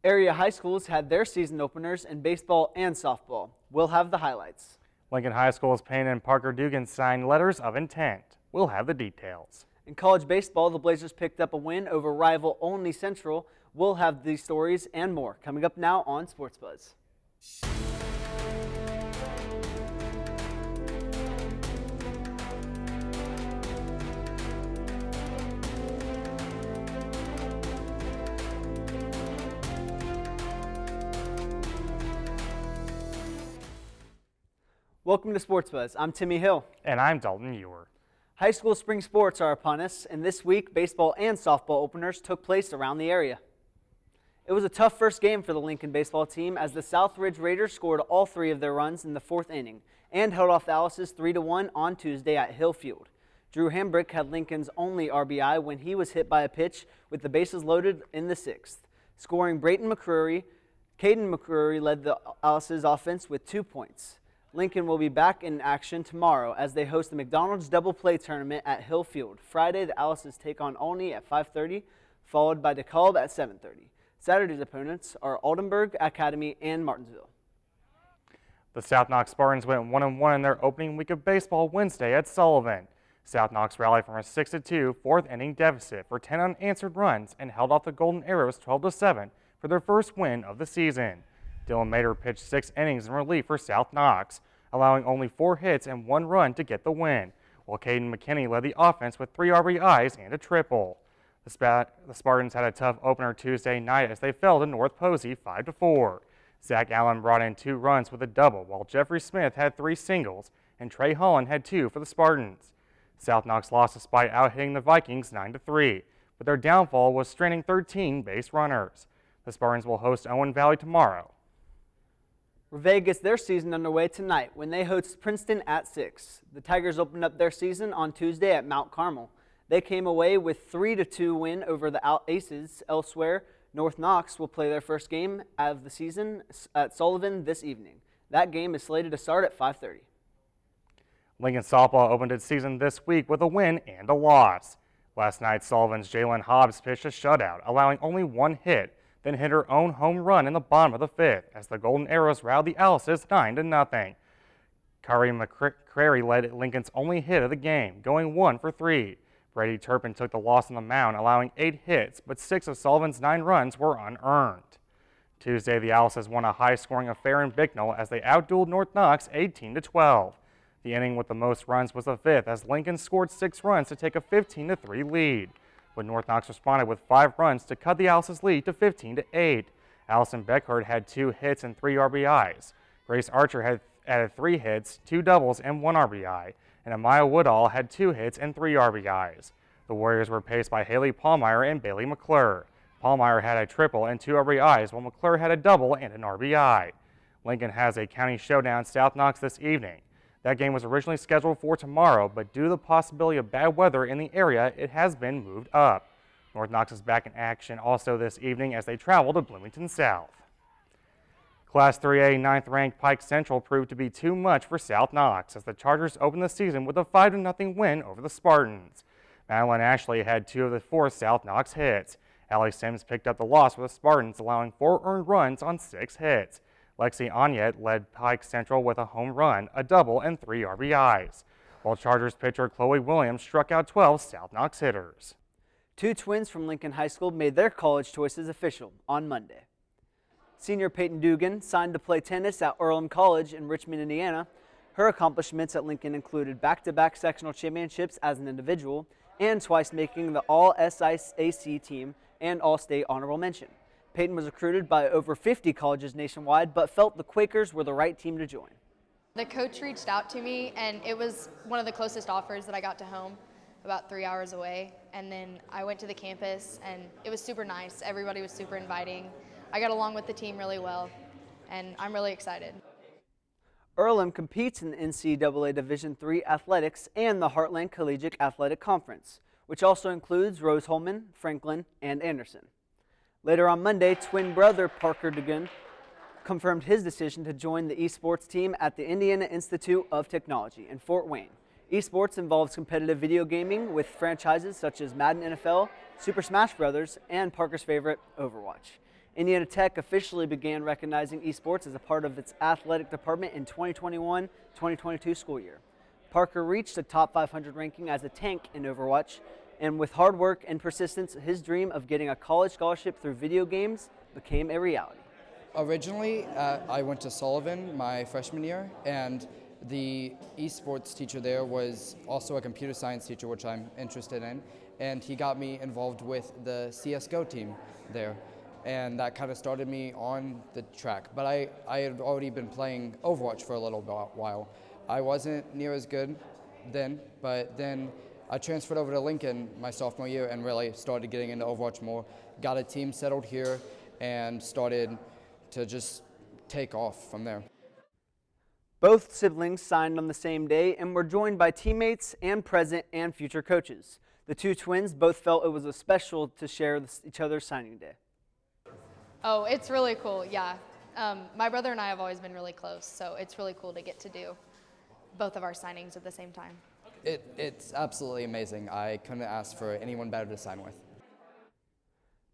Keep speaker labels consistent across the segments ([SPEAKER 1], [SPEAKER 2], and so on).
[SPEAKER 1] Area high schools had their season openers in baseball and softball. We'll have the highlights.
[SPEAKER 2] Lincoln High School's Payne and Parker Dugan signed letters of intent. We'll have the details.
[SPEAKER 1] In college baseball, the Blazers picked up a win over rival Olney Central. We'll have these stories and more coming up now on Sports Buzz. Welcome to Sports Buzz. I'm Timmy Hill.
[SPEAKER 2] And I'm Dalton Ewer.
[SPEAKER 1] High school spring sports are upon us, and this week, baseball and softball openers took place around the area. It was a tough first game for the Lincoln baseball team as the Southridge Raiders scored all three of their runs in the fourth inning and held off the Alice's 3-1 on Tuesday at Hill Field. Drew Hambrick had Lincoln's only RBI when he was hit by a pitch with the bases loaded in the sixth. Scoring Brayton McCreary, Caden McCreary led the Alice's offense with 2 points. Lincoln will be back in action tomorrow as they host the McDonald's Double Play Tournament at Hill Field. Friday, the Alice's take on Olney at 5:30, followed by DeKalb at 7:30. Saturday's opponents are Aldenburg Academy and Martinsville.
[SPEAKER 2] The South Knox Spartans went 1-1 in their opening week of baseball Wednesday at Sullivan. South Knox rallied from a 6-2 fourth inning deficit for 10 unanswered runs and held off the Golden Arrows 12-7 for their first win of the season. Dylan Mater pitched 6 innings in relief for South Knox, allowing only 4 hits and 1 run to get the win, while Caden McKinney led the offense with 3 RBIs and a triple. The Spartans had a tough opener Tuesday night as they fell to North Posey 5-4. Zach Allen brought in 2 runs with a double, while Jeffrey Smith had 3 singles, and Trey Holland had 2 for the Spartans. South Knox lost despite out-hitting the Vikings 9-3, but their downfall was stranding 13 base runners. The Spartans will host Owen Valley tomorrow.
[SPEAKER 1] Revay gets their season underway tonight when they host Princeton at 6. The Tigers opened up their season on Tuesday at Mount Carmel. They came away with 3-2 win over the Aces. Elsewhere, North Knox will play their first game of the season at Sullivan this evening. That game is slated to start at 5:30.
[SPEAKER 2] Lincoln softball opened its season this week with a win and a loss. Last night, Sullivan's Jalen Hobbs pitched a shutout, allowing only 1 hit, then hit her own home run in the bottom of the 5th as the Golden Arrows routed the Alice's 9-0. Kari McCrary led Lincoln's only hit of the game, going 1 for 3. Brady Turpin took the loss on the mound, allowing 8 hits, but 6 of Sullivan's 9 runs were unearned. Tuesday, the Alice's won a high-scoring affair in Bicknell as they outdueled North Knox 18-12. The inning with the most runs was the 5th as Lincoln scored 6 runs to take a 15-3 lead. But North Knox responded with 5 runs to cut the Alice's lead to 15-8. Allison Beckhart had 2 hits and 3 RBIs. Grace Archer had added 3 hits, 2 doubles, and 1 RBI. And Amaya Woodall had 2 hits and 3 RBIs. The Warriors were paced by Haley Pallmeyer and Bailey McClure. Pallmeyer had a triple and 2 RBIs, while McClure had a double and an RBI. Lincoln has a county showdown South Knox this evening. That game was originally scheduled for tomorrow, but due to the possibility of bad weather in the area, it has been moved up. North Knox is back in action also this evening as they travel to Bloomington South. Class 3A 9th-ranked Pike Central proved to be too much for South Knox as the Chargers opened the season with a 5-0 win over the Spartans. Madeline Ashley had 2 of the 4 South Knox hits. Allie Sims picked up the loss for the Spartans, allowing 4 earned runs on 6 hits. Lexi Onyet led Pike Central with a home run, a double, and 3 RBIs, while Chargers pitcher Chloe Williams struck out 12 South Knox hitters.
[SPEAKER 1] 2 twins from Lincoln High School made their college choices official on Monday. Senior Peyton Dugan signed to play tennis at Earlham College in Richmond, Indiana. Her accomplishments at Lincoln included back-to-back sectional championships as an individual and twice making the All-SIAC team and All-State honorable mention. Peyton was recruited by over 50 colleges nationwide, but felt the Quakers were the right team to join.
[SPEAKER 3] The coach reached out to me, and it was one of the closest offers that I got to home, about 3 hours away. And then I went to the campus, and it was super nice. Everybody was super inviting. I got along with the team really well, and I'm really excited.
[SPEAKER 1] Earlham competes in the NCAA Division III athletics and the Heartland Collegiate Athletic Conference, which also includes Rose-Hulman, Franklin, and Anderson. Later on Monday, twin brother Parker Dugan confirmed his decision to join the esports team at the Indiana Institute of Technology in Fort Wayne. Esports involves competitive video gaming with franchises such as Madden NFL, Super Smash Bros., and Parker's favorite, Overwatch. Indiana Tech officially began recognizing esports as a part of its athletic department in 2021-2022 school year. Parker reached a top 500 ranking as a tank in Overwatch, and with hard work and persistence, his dream of getting a college scholarship through video games became a reality.
[SPEAKER 4] Originally, I went to Sullivan my freshman year, and the esports teacher there was also a computer science teacher, which I'm interested in, and he got me involved with the CSGO team there, and that kind of started me on the track. But I had already been playing Overwatch for a little while. I wasn't near as good then, but then I transferred over to Lincoln my sophomore year and really started getting into Overwatch more, got a team settled here, and started to just take off from there.
[SPEAKER 1] Both siblings signed on the same day and were joined by teammates and present and future coaches. The two twins both felt it was a special to share each other's signing day.
[SPEAKER 3] Oh, it's really cool, yeah. My brother and I have always been really close, so it's really cool to get to do both of our signings at the same time.
[SPEAKER 4] It's absolutely amazing. I couldn't ask for anyone better to sign with.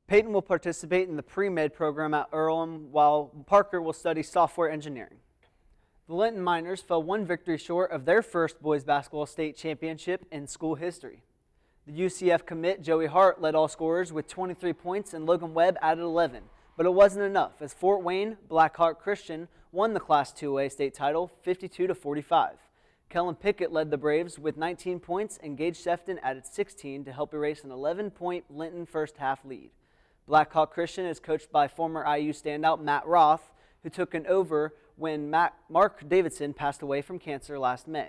[SPEAKER 1] Peyton will participate in the pre-med program at Earlham, while Parker will study software engineering. The Linton Miners fell one victory short of their first boys basketball state championship in school history. The UCF commit Joey Hart led all scorers with 23 points and Logan Webb added 11, but it wasn't enough as Fort Wayne Blackhawk Christian won the Class 2A state title 52-45. Kellen Pickett led the Braves with 19 points and Gage Sefton added 16 to help erase an 11-point Linton first half lead. Blackhawk Christian is coached by former IU standout Matt Roth, who took an over when Mark Davidson passed away from cancer last May.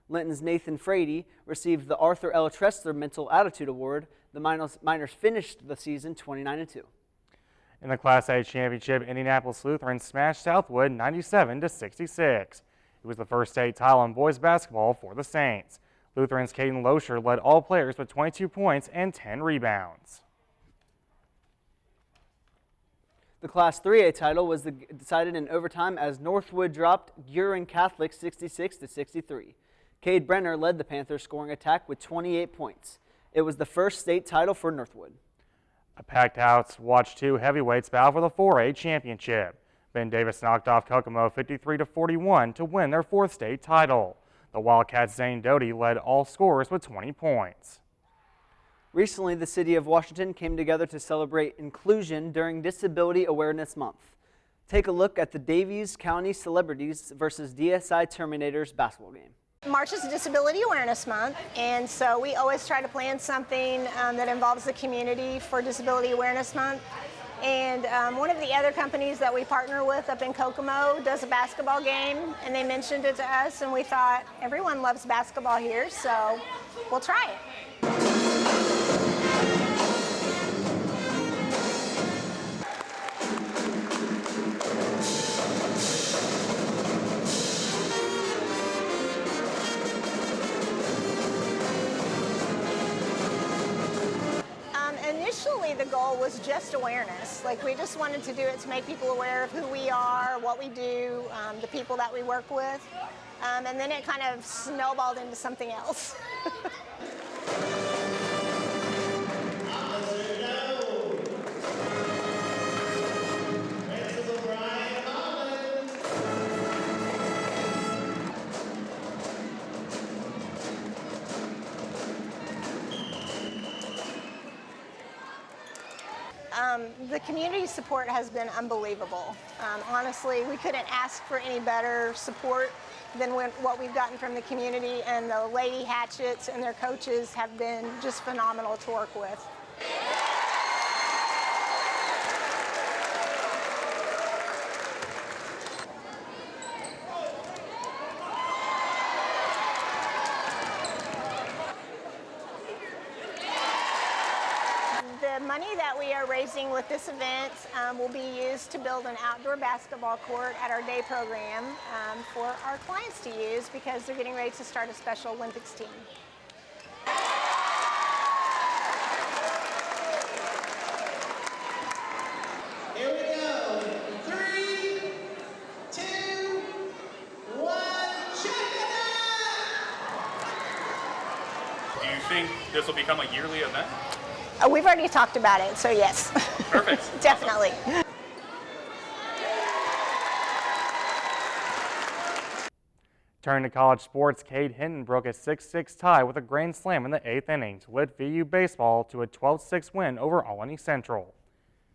[SPEAKER 1] Linton's Nathan Frady received the Arthur L. Tressler Mental Attitude Award. The Miners finished the season 29-2.
[SPEAKER 2] In the Class A championship, Indianapolis Lutheran smashed Southwood 97-66. It was the first state title in boys basketball for the Saints. Lutheran's Caden Loescher led all players with 22 points and 10 rebounds.
[SPEAKER 1] The Class 3A title was decided in overtime as Northwood dropped Guerin Catholic 66-63. Cade Brenner led the Panthers scoring attack with 28 points. It was the first state title for Northwood.
[SPEAKER 2] A packed house watched two heavyweights battle for the 4A championship. Ben Davis knocked off Kokomo 53-41 to win their fourth state title. The Wildcats' Zane Doty led all scorers with 20 points.
[SPEAKER 1] Recently, the city of Washington came together to celebrate inclusion during Disability Awareness Month. Take a look at the Davies County Celebrities versus DSI Terminators basketball game.
[SPEAKER 5] March is Disability Awareness Month, and so we always try to plan something that involves the community for Disability Awareness Month. And one of the other companies that we partner with up in Kokomo does a basketball game, and they mentioned it to us, and we thought everyone loves basketball here, so we'll try it. Initially, the goal was just awareness. Like, we just wanted to do it to make people aware of who we are, what we do, the people that we work with. And then it kind of snowballed into something else. The community support has been unbelievable. Honestly, we couldn't ask for any better support than what we've gotten from the community, and the Lady Hatchets and their coaches have been just phenomenal to work with. The money that we are raising with this event will be used to build an outdoor basketball court at our day program for our clients to use because they're getting ready to start a Special Olympics team.
[SPEAKER 6] Here we go. 3, 2, 1, check it out!
[SPEAKER 7] Do you think this will become a yearly event?
[SPEAKER 5] We've already talked about it, so yes.
[SPEAKER 7] Perfect.
[SPEAKER 5] Definitely.
[SPEAKER 2] Turning to college sports, Cade Hinton broke a 6-6 tie with a grand slam in the 8th inning to lead VU baseball to a 12-6 win over Albany Central.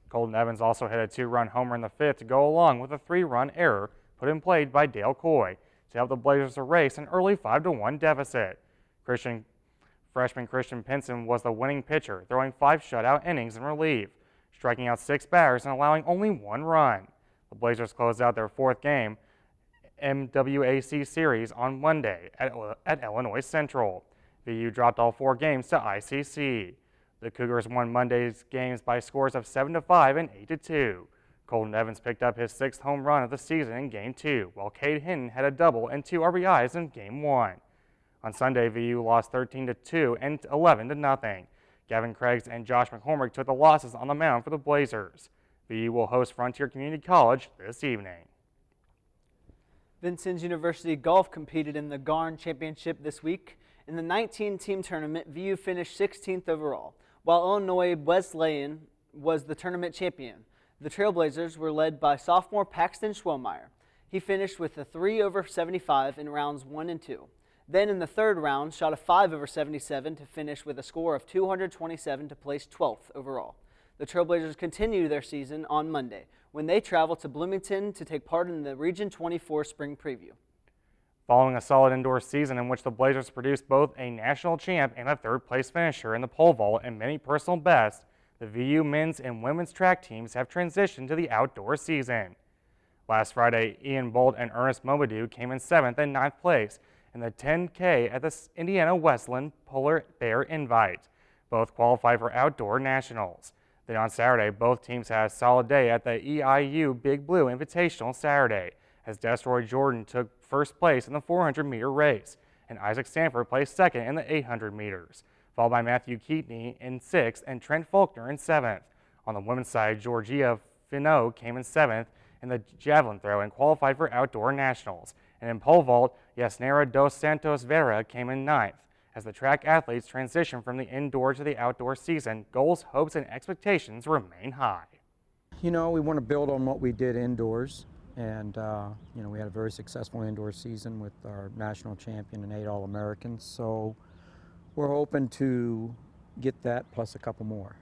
[SPEAKER 2] Colton Evans also hit a 2-run homer in the 5th to go along with a 3-run error put in play by Dale Coy to help the Blazers erase an early 5-1 deficit. Freshman Christian Pinson was the winning pitcher, throwing 5 shutout innings in relief, striking out 6 batters and allowing only 1 run. The Blazers closed out their 4th game MWAC series on Monday at Illinois Central. VU dropped all 4 games to ICC. The Cougars won Monday's games by scores of 7-5 and 8-2. Colton Evans picked up his 6th home run of the season in Game 2, while Cade Hinton had a double and 2 RBIs in Game 1. On Sunday, VU lost 13-2 and 11-0. Gavin Craigs and Josh McCormick took the losses on the mound for the Blazers. VU will host Frontier Community College this evening.
[SPEAKER 1] Vincennes University Golf competed in the Garn Championship this week. In the 19-team tournament, VU finished 16th overall, while Illinois Wesleyan was the tournament champion. The Trailblazers were led by sophomore Paxton Schwellmeyer. He finished with a 3 over 75 in rounds 1 and 2. Then in the 3rd round, shot a 5 over 77 to finish with a score of 227 to place 12th overall. The Trailblazers continue their season on Monday when they travel to Bloomington to take part in the Region 24 Spring Preview.
[SPEAKER 2] Following a solid indoor season in which the Blazers produced both a national champ and a 3rd-place finisher in the pole vault and many personal bests, the VU men's and women's track teams have transitioned to the outdoor season. Last Friday, Ian Bolt and Ernest Momadu came in 7th and 9th place in the 10K at the Indiana Westland Polar Bear Invite. Both qualified for outdoor nationals. Then on Saturday, both teams had a solid day at the EIU Big Blue Invitational Saturday, as Destroy Jordan took 1st place in the 400-meter race, and Isaac Sanford placed 2nd in the 800 meters, followed by Matthew Keatoney in 6th and Trent Faulkner in 7th. On the women's side, Georgia Finot came in 7th in the javelin throw and qualified for outdoor nationals. And in pole vault, Yasnera dos Santos Vera came in 9th. As the track athletes transition from the indoor to the outdoor season, goals, hopes, and expectations remain high.
[SPEAKER 7] You know, we want to build on what we did indoors, and you know, we had a very successful indoor season with our national champion and 8 All-Americans, so we're hoping to get that plus a couple more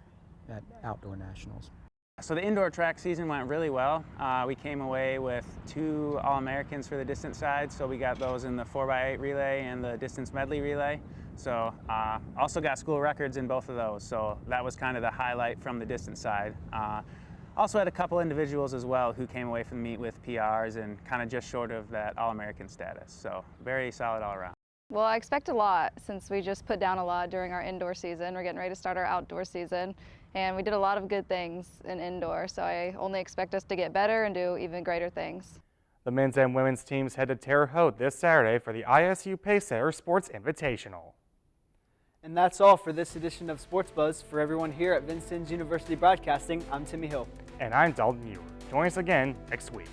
[SPEAKER 7] at outdoor nationals.
[SPEAKER 8] So the indoor track season went really well. We came away with 2 All-Americans for the distance side, so we got those in the 4x8 relay and the distance medley relay. So also got school records in both of those, so that was kind of the highlight from the distance side. Also had a couple individuals as well who came away from the meet with PRs and kind of just short of that All-American status, so very solid all around.
[SPEAKER 9] Well, I expect a lot since we just put down a lot during our indoor season. We're getting ready to start our outdoor season, and we did a lot of good things in indoor, so I only expect us to get better and do even greater things.
[SPEAKER 2] The men's and women's teams head to Terre Haute this Saturday for the ISU Pacesetter Sports Invitational.
[SPEAKER 1] And that's all for this edition of Sports Buzz. For everyone here at Vincennes University Broadcasting, I'm Timmy Hill.
[SPEAKER 2] And I'm Dalton Muir. Join us again next week.